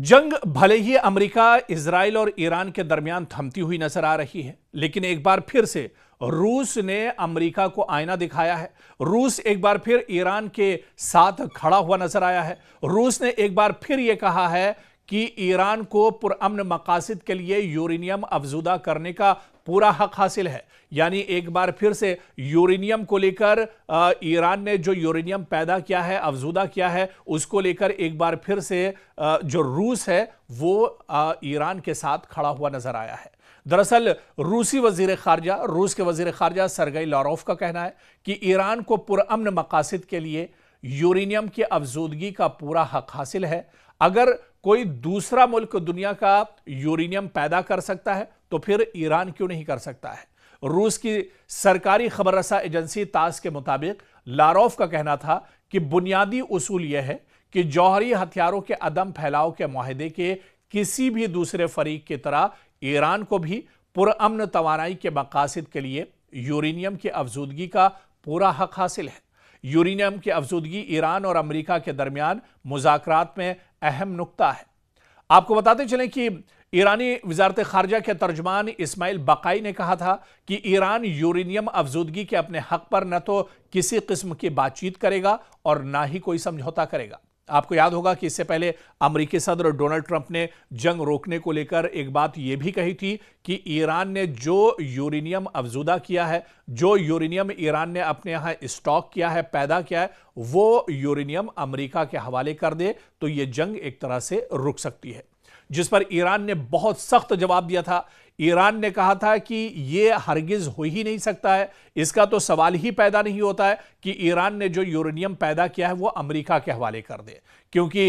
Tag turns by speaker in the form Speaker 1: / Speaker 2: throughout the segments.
Speaker 1: जंग भले ही America, Israel और ईरान के दरमियान थमती हुई नजर आ रही है, लेकिन एक बार फिर से रूस ने अमेरिका को आईना दिखाया है। रूस एक बार फिर ईरान के साथ खड़ा हुआ नजर आया है। रूस ने एक बार फिर यह कहा है कि ईरान को पुरअमन मकासद के लिए यूरेनियम अफजूदा करने का पूरा हक हासिल है। यानी एक बार फिर से यूरेनियम को लेकर ईरान ने जो यूरेनियम पैदा किया है, अफजूदा किया है, उसको लेकर एक बार फिर से जो रूस है वो ईरान के साथ खड़ा हुआ नजर आया है। दरअसल रूस के वजीर खारजा सरगई लारोव का कहना है कि ईरान को पुरअमन मकासद के लिए यूरेनियम की अफजूदगी का पूरा हक हासिल है। अगर कोई दूसरा मुल्क दुनिया का यूरेनियम पैदा कर सकता है तो फिर ईरान क्यों नहीं कर सकता है। रूस की सरकारी खबररसा एजेंसी तास के मुताबिक लारोव का कहना था कि बुनियादी उसूल यह है कि जौहरी हथियारों के अदम फैलाव के मुआहदे के किसी भी दूसरे फरीक की तरह ईरान को भी पुरअमन तवानाई के मकासद के लिए यूरेनियम की अफजूदगी का पूरा हक हासिल है। यूरेनियम की अफजूदगी ईरान और अमेरिका के दरमियान मुज़ाकरात में अहम नुक्ता है। आपको बताते चलें कि ईरानी वजारत खारजा के तर्जमान इस्माइल बकाई ने कहा था कि ईरान यूरेनियम अफजूदगी के अपने हक पर न तो किसी किस्म की बातचीत करेगा और ना ही कोई समझौता करेगा। आपको याद होगा कि इससे पहले अमेरिकी सदर डोनाल्ड ट्रंप ने जंग रोकने को लेकर एक बात यह भी कही थी कि ईरान ने जो यूरेनियम अफजूदा किया है, जो यूरेनियम ईरान ने अपने यहां स्टॉक किया है, पैदा किया है, वो यूरेनियम अमेरिका के हवाले कर दे तो यह जंग एक तरह से रुक सकती है, जिस पर ईरान ने बहुत सख्त जवाब दिया था। ईरान ने कहा था कि यह हरगिज हो ही नहीं सकता है, इसका तो सवाल ही पैदा नहीं होता है कि ईरान ने जो यूरेनियम पैदा किया है वो अमेरिका के हवाले कर दे, क्योंकि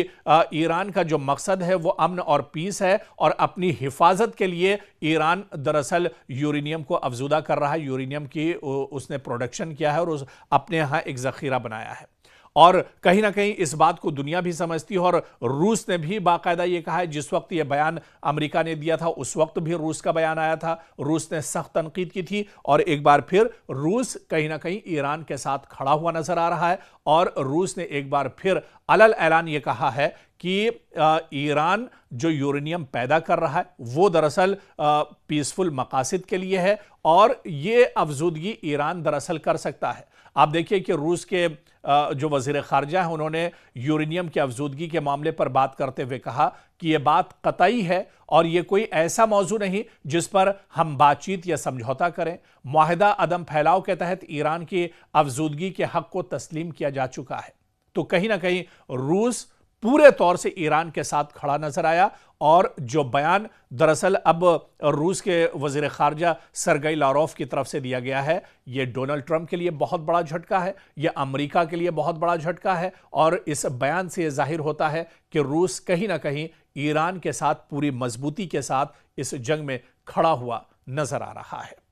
Speaker 1: ईरान का जो मकसद है वो अमन और पीस है और अपनी हिफाजत के लिए ईरान दरअसल यूरेनियम को अफजूदा कर रहा है। यूरेनियम की उसने प्रोडक्शन किया है और अपने यहाँ एक जखीरा बनाया है और कहीं ना कहीं इस बात को दुनिया भी समझती है। और रूस ने भी बाकायदा ये कहा है, जिस वक्त ये बयान अमेरिका ने दिया था उस वक्त भी रूस का बयान आया था, रूस ने सख्त तनकीद की थी और एक बार फिर रूस कहीं ना कहीं ईरान के साथ खड़ा हुआ नजर आ रहा है। और रूस ने एक बार फिर अलल ऐलान ये कहा है कि ईरान जो यूरेनियम पैदा कर रहा है वो दरअसल पीसफुल मकासद के लिए है और ये अफजूदगी ईरान दरअसल कर सकता है। आप देखिए कि रूस के जो वजीर खारजा हैं उन्होंने यूरेनियम की अफजूदगी के मामले पर बात करते हुए कहा कि यह बात कतई है और यह कोई ऐसा मौजू नहीं जिस पर हम बातचीत या समझौता करें। मुआहदा अदम फैलाव के तहत ईरान की अफजूदगी के हक को तस्लीम किया जा चुका है। तो कहीं ना कहीं रूस पूरे तौर से ईरान के साथ खड़ा नजर आया और जो बयान दरअसल अब रूस के वजीर खारजा सरगई लारोव की तरफ से दिया गया है, यह डोनाल्ड ट्रंप के लिए बहुत बड़ा झटका है, यह अमेरिका के लिए बहुत बड़ा झटका है और इस बयान से यह जाहिर होता है कि रूस कहीं ना कहीं ईरान के साथ पूरी मजबूती के साथ इस जंग में खड़ा हुआ नजर आ रहा है।